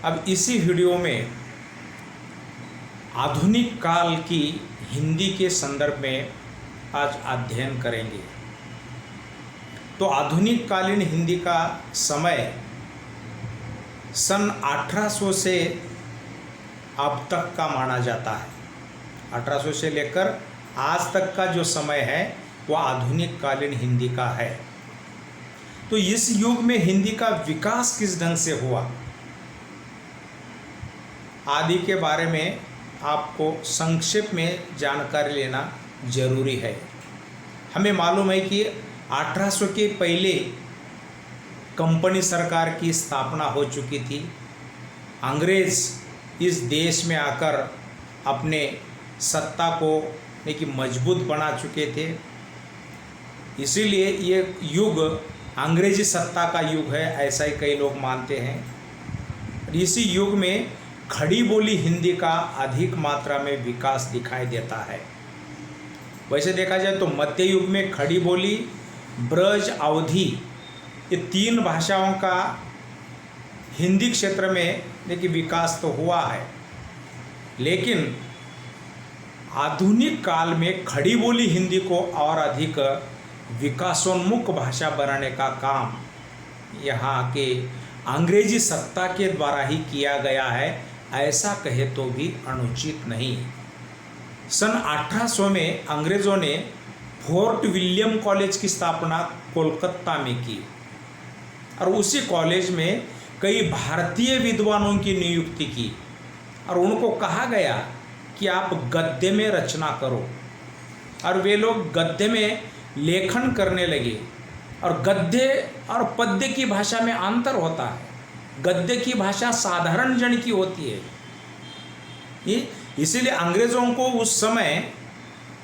अब इसी वीडियो में आधुनिक काल की हिंदी के संदर्भ में आज अध्ययन करेंगे। तो आधुनिक कालीन हिंदी का समय सन 1800 से अब तक का माना जाता है। 1800 से लेकर आज तक का जो समय है वह आधुनिक कालीन हिंदी का है। तो इस युग में हिंदी का विकास किस ढंग से हुआ आदि के बारे में आपको संक्षेप में जानकारी लेना जरूरी है। हमें मालूम है कि 1800 के पहले कंपनी सरकार की स्थापना हो चुकी थी। अंग्रेज़ इस देश में आकर अपने सत्ता को मजबूत बना चुके थे। इसीलिए ये युग अंग्रेजी सत्ता का युग है, ऐसा ही कई लोग मानते हैं। इसी युग में खड़ी बोली हिंदी का अधिक मात्रा में विकास दिखाई देता है। वैसे देखा जाए तो मध्य युग में खड़ी बोली, ब्रज, अवधी ये 3 भाषाओं का हिंदी क्षेत्र में देखिए विकास तो हुआ है, लेकिन आधुनिक काल में खड़ी बोली हिंदी को और अधिक विकासोन्मुख भाषा बनाने का काम यहाँ के अंग्रेजी सत्ता के द्वारा ही किया गया है, ऐसा कहे तो भी अनुचित नहीं। सन 1800 में अंग्रेज़ों ने फोर्ट विलियम कॉलेज की स्थापना कोलकाता में की और उसी कॉलेज में कई भारतीय विद्वानों की नियुक्ति की और उनको कहा गया कि आप गद्य में रचना करो। और वे लोग गद्य में लेखन करने लगे। और गद्य और पद्य की भाषा में अंतर होता है। गद्य की भाषा साधारण जन की होती है, इसीलिए अंग्रेज़ों को उस समय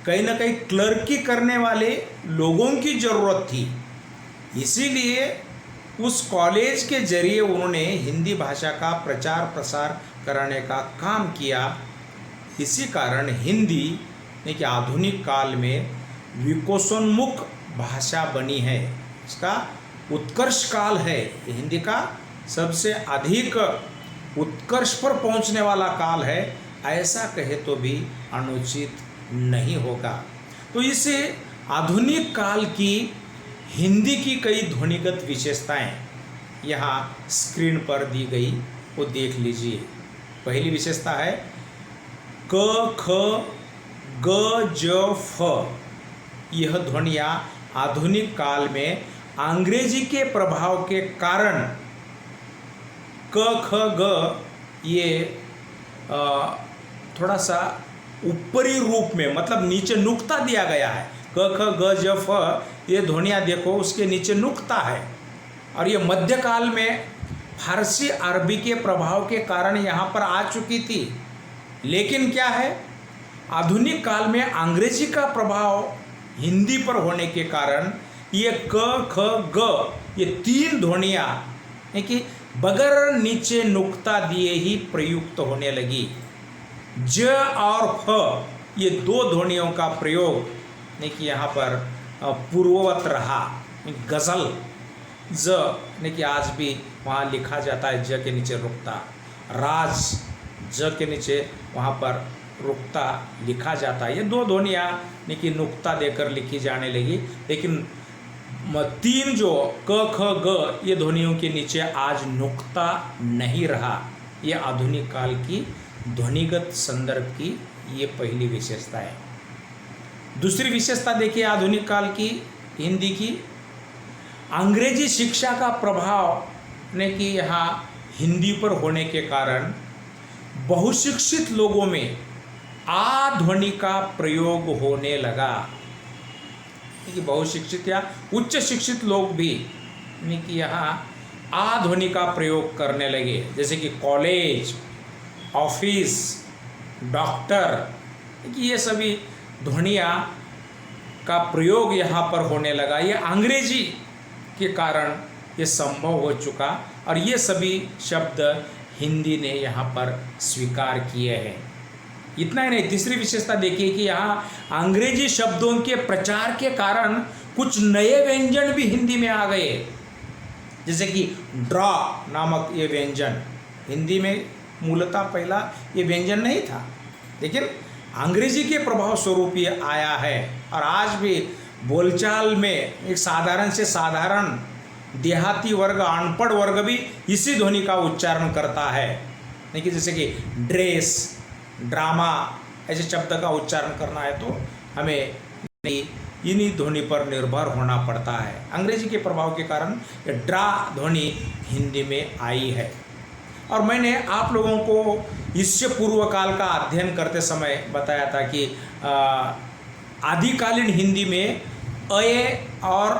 कहीं ना कहीं क्लर्की करने वाले लोगों की ज़रूरत थी। इसीलिए उस कॉलेज के जरिए उन्होंने हिंदी भाषा का प्रचार प्रसार कराने का काम किया। इसी कारण हिंदी कि आधुनिक काल में विकासोन्मुख भाषा बनी है। इसका उत्कर्ष काल है। हिंदी का सबसे अधिक उत्कर्ष पर पहुंचने वाला काल है, ऐसा कहे तो भी अनुचित नहीं होगा। तो इसे आधुनिक काल की हिंदी की कई ध्वनिगत विशेषताएं यहाँ स्क्रीन पर दी गई, वो देख लीजिए। पहली विशेषता है क, ख, ग, ज, फ। यह ध्वनियाँ आधुनिक काल में अंग्रेजी के प्रभाव के कारण क, ख, ग ये थोड़ा सा ऊपरी रूप में, मतलब नीचे नुक्ता दिया गया है। क, ख, ग, ज, फ ये ध्वनियाँ देखो, उसके नीचे नुक्ता है। और ये मध्यकाल में फारसी अरबी के प्रभाव के कारण यहाँ पर आ चुकी थी। लेकिन क्या है, आधुनिक काल में अंग्रेजी का प्रभाव हिंदी पर होने के कारण ये क, ख, ग ये 3 ध्वनियाँ है कि बगैर नीचे नुक्ता दिए ही प्रयुक्त होने लगी। ज और फ ये 2 ध्वनियों का प्रयोग नहीं कि यहाँ पर पूर्ववत रहा। गज़ल ज नहीं कि आज भी वहाँ लिखा जाता है ज के नीचे रुकता, राज ज के नीचे वहाँ पर रुकता लिखा जाता है। ये 2 ध्वनियाँ नहीं कि नुक्ता देकर लिखी जाने लगी। लेकिन 3 जो क, ख, ग ये ध्वनियों के नीचे आज नुक्ता नहीं रहा। ये आधुनिक काल की ध्वनिगत संदर्भ की ये पहली विशेषता है। दूसरी विशेषता देखिए आधुनिक काल की हिंदी की, अंग्रेजी शिक्षा का प्रभाव ने कि यहाँ हिंदी पर होने के कारण बहुशिक्षित लोगों में आ ध्वनि का प्रयोग होने लगा। कि बहुशिक्षित या उच्च शिक्षित लोग भी कि यहाँ आ ध्वनि का प्रयोग करने लगे, जैसे कि कॉलेज, ऑफिस, डॉक्टर, कि ये सभी ध्वनियाँ का प्रयोग यहाँ पर होने लगा। ये अंग्रेजी के कारण ये संभव हो चुका और ये सभी शब्द हिंदी ने यहाँ पर स्वीकार किए हैं। इतना ही नहीं, तीसरी विशेषता देखिए कि यहाँ अंग्रेजी शब्दों के प्रचार के कारण कुछ नए व्यंजन भी हिंदी में आ गए, जैसे कि ड्रॉ नामक ये व्यंजन हिंदी में मूलतः पहला ये व्यंजन नहीं था, लेकिन अंग्रेजी के प्रभाव स्वरूप ये आया है। और आज भी बोलचाल में एक साधारण से साधारण देहाती वर्ग, अनपढ़ वर्ग भी इसी ध्वनि का उच्चारण करता है। नहीं कि जैसे कि ड्रेस, ड्रामा ऐसे शब्द का उच्चारण करना है तो हमें इन्हीं ध्वनि पर निर्भर होना पड़ता है। अंग्रेजी के प्रभाव के कारण ये ड्रा ध्वनि हिंदी में आई है। और मैंने आप लोगों को इससे पूर्व काल का अध्ययन करते समय बताया था कि आदिकालीन हिंदी में अ और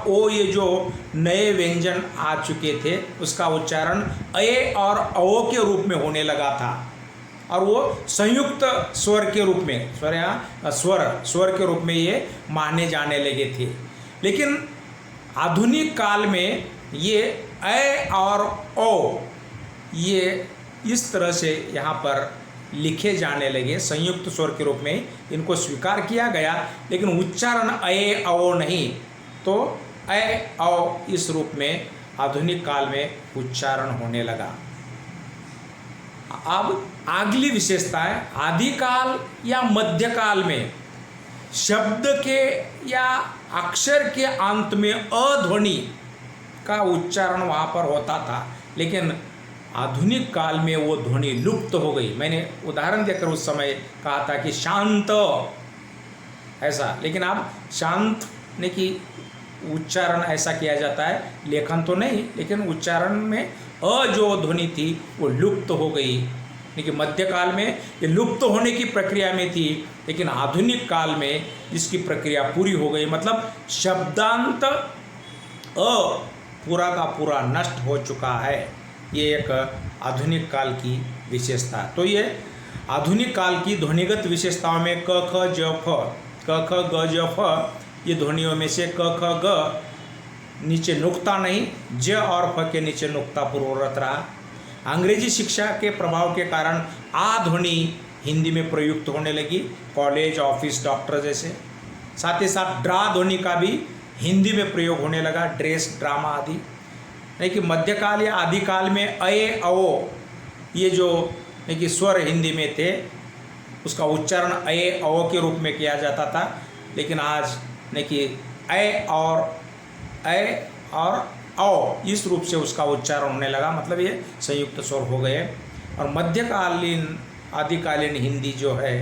ओ ये जो नए व्यंजन आ चुके थे उसका उच्चारण अ और औ के रूप में होने लगा था, और वो संयुक्त स्वर के रूप में स्वर के रूप में ये माने जाने लगे थे। लेकिन आधुनिक काल में ये अ और ओ ये इस तरह से यहाँ पर लिखे जाने लगे, संयुक्त स्वर के रूप में इनको स्वीकार किया गया, लेकिन उच्चारण अ औ नहीं, तो अ औ इस रूप में आधुनिक काल में उच्चारण होने लगा। अब अगली विशेषता है, आदिकाल या मध्यकाल में शब्द के या अक्षर के अंत में अ ध्वनि का उच्चारण वहाँ पर होता था, लेकिन आधुनिक काल में वो ध्वनि लुप्त हो गई। मैंने उदाहरण देकर उस समय कहा था कि शांत ऐसा, लेकिन अब शांत ने कि उच्चारण ऐसा किया जाता है, लेखन तो नहीं, लेकिन उच्चारण में अ जो ध्वनि थी वो लुप्त हो गई। लेकिन मध्यकाल में ये लुप्त होने की प्रक्रिया में थी, लेकिन आधुनिक काल में इसकी प्रक्रिया पूरी हो गई। मतलब शब्दांत अ पूरा का पूरा नष्ट हो चुका है। ये एक आधुनिक काल की विशेषता। तो ये आधुनिक काल की ध्वनिगत विशेषताओं में क ख ज फ, क ख ग ज फ, ये ध्वनियों में से क ख ग नीचे नुक्ता नहीं, ज और फ के नीचे नुक्ता पूर्वरत रहा। अंग्रेजी शिक्षा के प्रभाव के कारण आ ध्वनि हिंदी में प्रयुक्त होने लगी, कॉलेज, ऑफिस, डॉक्टर जैसे। साथ ही साथ ड्रा ध्वनि का भी हिंदी में प्रयोग होने लगा, ड्रेस, ड्रामा आदि। नहीं कि मध्यकाल या आदिकाल में अ औ ये जो नहीं कि स्वर हिंदी में थे उसका उच्चारण अ औ के रूप में किया जाता था, लेकिन आज नहीं कि अ और औ इस रूप से उसका उच्चारण होने लगा, मतलब ये संयुक्त स्वर हो गए। और मध्यकालीन आदिकालीन हिंदी जो है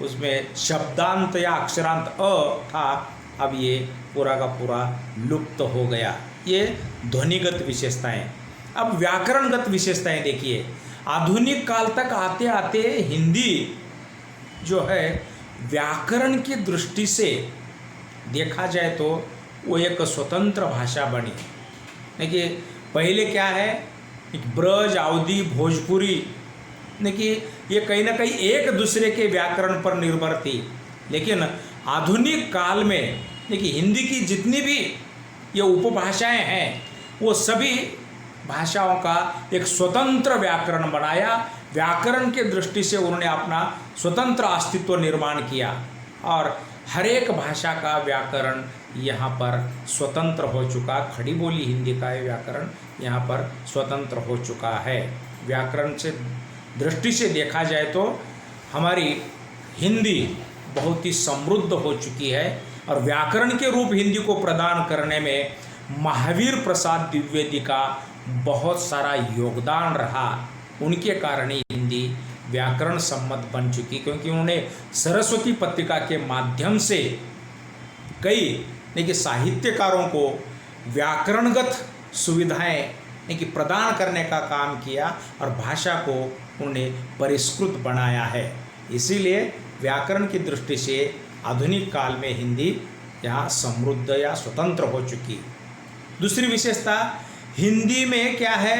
उसमें शब्दांत या अक्षरांत अ था, अब ये पूरा का पूरा लुप्त हो गया। ये ध्वनिगत विशेषताएं। अब व्याकरणगत विशेषताएं देखिए, आधुनिक काल तक आते आते हिंदी जो है व्याकरण की दृष्टि से देखा जाए तो वो एक स्वतंत्र भाषा बनी। देखिए पहले क्या है, ब्रज, अवधी, भोजपुरी देखिए ये कहीं ना कहीं एक दूसरे के व्याकरण पर निर्भर थी, लेकिन आधुनिक काल में देखिए हिंदी की जितनी भी ये उपभाषाएं हैं वो सभी भाषाओं का एक स्वतंत्र व्याकरण बनाया। व्याकरण के दृष्टि से उन्होंने अपना स्वतंत्र अस्तित्व निर्माण किया, और हर एक भाषा का व्याकरण यहाँ पर स्वतंत्र हो चुका। खड़ी बोली हिंदी का व्याकरण यहाँ पर स्वतंत्र हो चुका है। व्याकरण से दृष्टि से देखा जाए तो हमारी हिंदी बहुत ही समृद्ध हो चुकी है, और व्याकरण के रूप हिंदी को प्रदान करने में महावीर प्रसाद द्विवेदी का बहुत सारा योगदान रहा। उनके कारण ही हिंदी व्याकरण सम्मत बन चुकी, क्योंकि उन्होंने सरस्वती पत्रिका के माध्यम से कई देखिए साहित्यकारों को व्याकरणगत सुविधाएं प्रदान करने का काम किया, और भाषा को उन्होंने परिष्कृत बनाया है। इसीलिए व्याकरण की दृष्टि से आधुनिक काल में हिंदी यहाँ समृद्ध या स्वतंत्र हो चुकी। दूसरी विशेषता हिंदी में क्या है,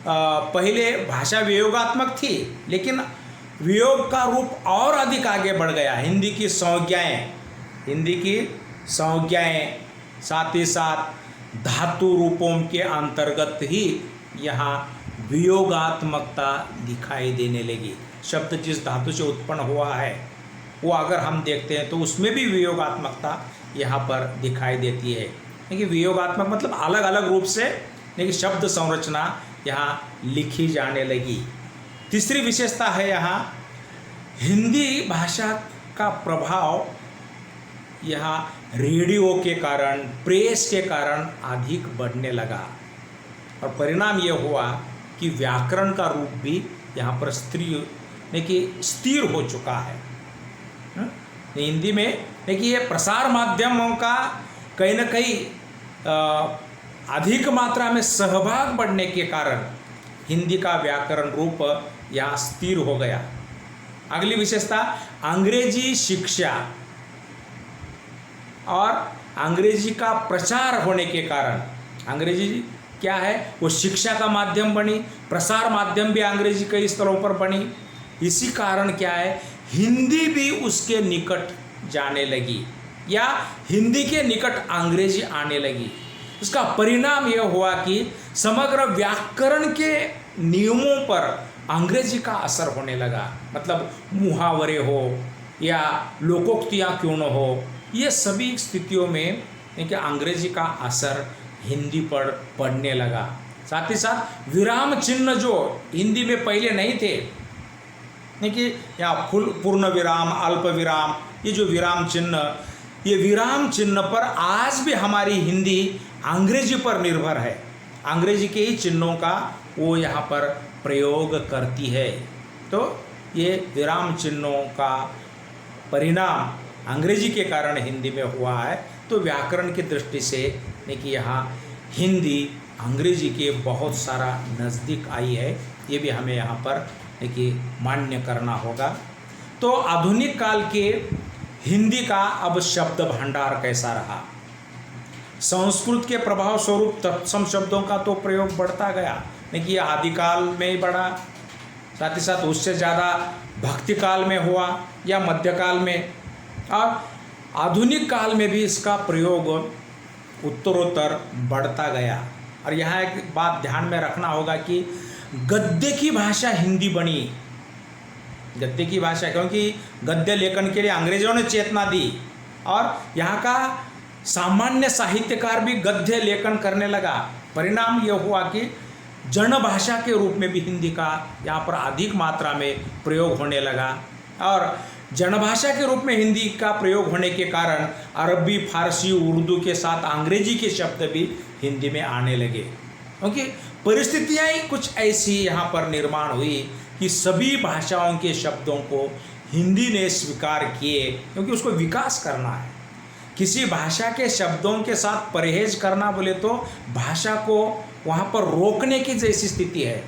पहले भाषा वियोगात्मक थी, लेकिन वियोग का रूप और अधिक आगे बढ़ गया। हिंदी की संज्ञाएं साथ ही साथ धातु रूपों के अंतर्गत ही यहाँ वियोगात्मकता दिखाई देने लगी। शब्द जिस धातु से उत्पन्न हुआ है वो अगर हम देखते हैं तो उसमें भी वियोगात्मकता यहाँ पर दिखाई देती है। क्योंकि वियोगात्मक मतलब अलग अलग रूप से यानी कि शब्द संरचना यहाँ लिखी जाने लगी। तीसरी विशेषता है यहाँ हिंदी भाषा का प्रभाव यहाँ रेडियो के कारण, प्रेस के कारण अधिक बढ़ने लगा और परिणाम ये हुआ कि व्याकरण का रूप भी यहाँ पर स्थिर हो चुका है। हिंदी में देखिए ये प्रसार माध्यमों का कहीं न कहीं अधिक मात्रा में सहभाग बढ़ने के कारण हिंदी का व्याकरण रूप यहाँ स्थिर हो गया। अगली विशेषता अंग्रेजी शिक्षा और अंग्रेजी का प्रचार होने के कारण, अंग्रेजी क्या है वो शिक्षा का माध्यम बनी, प्रसार माध्यम भी अंग्रेजी कई स्तरों पर बनी। इसी कारण क्या है हिंदी भी उसके निकट जाने लगी या हिंदी के निकट अंग्रेजी आने लगी। इसका परिणाम यह हुआ कि समग्र व्याकरण के नियमों पर अंग्रेजी का असर होने लगा। मतलब मुहावरे हो या लोकोक्तियाँ क्यों न हो, ये सभी स्थितियों में कि अंग्रेजी का असर हिंदी पर पड़ने लगा। साथ ही साथ विराम चिन्ह जो हिंदी में पहले नहीं थे, कि यहाँ पूर्ण विराम, अल्प विराम, ये जो विराम चिन्ह, ये विराम चिन्ह पर आज भी हमारी हिंदी अंग्रेजी पर निर्भर है। अंग्रेजी के ही चिन्हों का वो यहाँ पर प्रयोग करती है। तो ये विराम चिन्हों का परिणाम अंग्रेजी के कारण हिंदी में हुआ है। तो व्याकरण की दृष्टि से कि यहाँ हिंदी अंग्रेजी के बहुत सारा नज़दीक आई है, ये भी हमें यहाँ पर मान्य करना होगा। तो आधुनिक काल के हिंदी का अब शब्द भंडार कैसा रहा? संस्कृत के प्रभाव स्वरूप तत्सम शब्दों का तो प्रयोग बढ़ता गया, देखिए आदिकाल में ही बढ़ा, साथ ही साथ उससे ज़्यादा भक्ति काल में हुआ या मध्यकाल में, और आधुनिक काल में भी इसका प्रयोग उत्तरोत्तर बढ़ता गया। और यहाँ एक बात ध्यान में रखना होगा कि गद्य की भाषा हिंदी बनी। गद्य की भाषा, क्योंकि गद्य लेखन के लिए अंग्रेजों ने चेतना दी और यहाँ का सामान्य साहित्यकार भी गद्य लेखन करने लगा। परिणाम यह हुआ कि जन भाषा के रूप में भी हिंदी का यहाँ पर अधिक मात्रा में प्रयोग होने लगा और जनभाषा के रूप में हिंदी का प्रयोग होने के कारण अरबी, फारसी, उर्दू के साथ अंग्रेजी के शब्द भी हिंदी में आने लगे। क्योंकि परिस्थितियाँ ही कुछ ऐसी यहाँ पर निर्माण हुई कि सभी भाषाओं के शब्दों को हिंदी ने स्वीकार किए, क्योंकि उसको विकास करना है। किसी भाषा के शब्दों के साथ परहेज करना बोले तो भाषा को वहाँ पर रोकने की जैसी स्थिति है।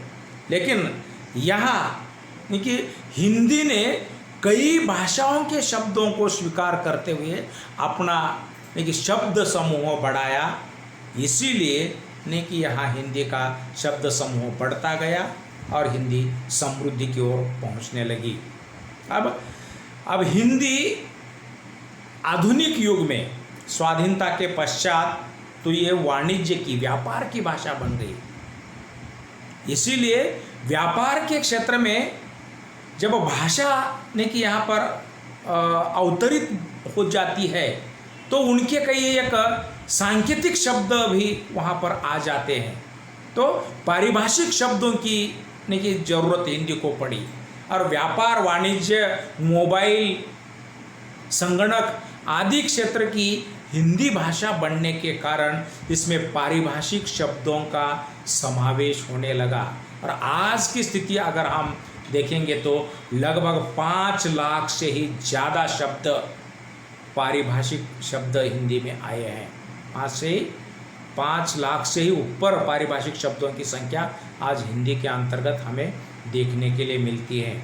लेकिन यहाँ कि हिंदी ने कई भाषाओं के शब्दों को स्वीकार करते हुए अपना शब्द समूह बढ़ाया। इसीलिए कि यहाँ हिंदी का शब्द समूह बढ़ता गया और हिंदी समृद्धि की ओर पहुँचने लगी। अब हिंदी आधुनिक युग में स्वाधीनता के पश्चात तो ये वाणिज्य की, व्यापार की भाषा बन गई। इसीलिए व्यापार के क्षेत्र में जब भाषा कि यहाँ पर अवतरित हो जाती है तो उनके कई एक सांकेतिक शब्द भी वहाँ पर आ जाते हैं। तो पारिभाषिक शब्दों की ज़रूरत हिंदी को पड़ी और व्यापार, वाणिज्य, मोबाइल, संगणक आदि क्षेत्र की हिंदी भाषा बनने के कारण इसमें पारिभाषिक शब्दों का समावेश होने लगा। और आज की स्थिति अगर हम देखेंगे तो लगभग 5 लाख से ही ज़्यादा शब्द, पारिभाषिक शब्द हिंदी में आए हैं। आज से 5 लाख से ही ऊपर पारिभाषिक शब्दों की संख्या आज हिंदी के अंतर्गत हमें देखने के लिए मिलती है।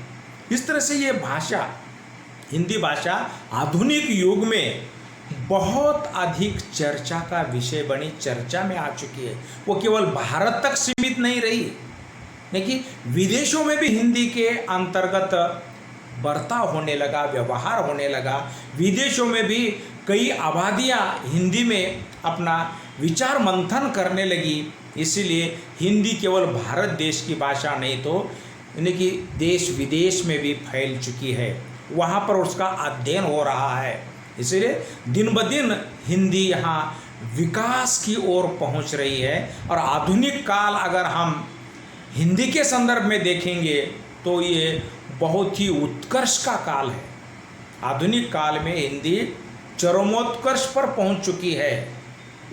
इस तरह से ये भाषा, हिंदी भाषा आधुनिक युग में बहुत अधिक चर्चा का विषय बनी, चर्चा में आ चुकी है। वो केवल भारत तक सीमित नहीं रही, लेकिन विदेशों में भी हिंदी के अंतर्गत बर्ताव होने लगा, व्यवहार होने लगा। विदेशों में भी कई आबादियां हिंदी में अपना विचार मंथन करने लगी। इसीलिए हिंदी केवल भारत देश की भाषा नहीं तो कि देश विदेश में भी फैल चुकी है, वहाँ पर उसका अध्ययन हो रहा है। इसलिए दिन ब दिन हिंदी यहाँ विकास की ओर पहुंच रही है। और आधुनिक काल अगर हम हिंदी के संदर्भ में देखेंगे तो ये बहुत ही उत्कर्ष का काल है। आधुनिक काल में हिंदी चरमोत्कर्ष पर पहुंच चुकी है।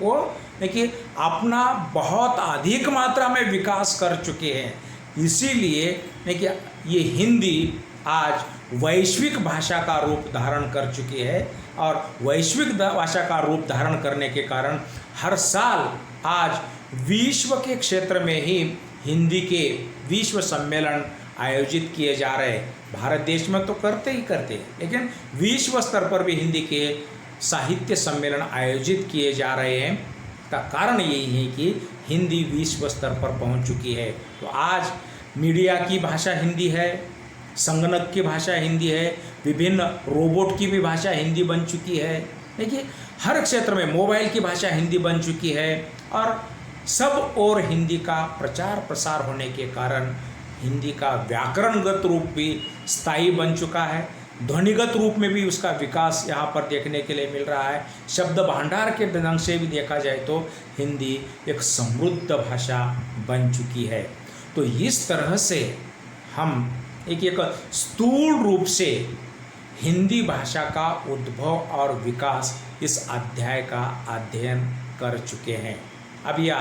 वो देखिए अपना बहुत अधिक मात्रा में विकास कर चुके हैं। इसीलिए देखिए ये हिंदी आज वैश्विक भाषा का रूप धारण कर चुकी है। और वैश्विक भाषा का रूप धारण करने के कारण हर साल आज विश्व के क्षेत्र में ही हिंदी के विश्व सम्मेलन आयोजित किए जा रहे हैं। भारत देश में तो करते ही करते हैं, लेकिन विश्व स्तर पर भी हिंदी के साहित्य सम्मेलन आयोजित किए जा रहे हैं। का कारण यही है कि हिंदी विश्व स्तर पर पहुंच चुकी है। तो आज मीडिया की भाषा हिंदी है, संगणक की भाषा हिंदी है, विभिन्न रोबोट की भी भाषा हिंदी बन चुकी है। देखिए हर क्षेत्र में मोबाइल की भाषा हिंदी बन चुकी है। और सब और हिंदी का प्रचार प्रसार होने के कारण हिंदी का व्याकरणगत रूप भी स्थायी बन चुका है। ध्वनिगत रूप में भी उसका विकास यहाँ पर देखने के लिए मिल रहा है। शब्द भंडार के ढंग से भी देखा जाए तो हिंदी एक समृद्ध भाषा बन चुकी है। तो इस तरह से हम एक स्थूल रूप से हिंदी भाषा का उद्भव और विकास इस अध्याय का अध्ययन कर चुके हैं। अब यह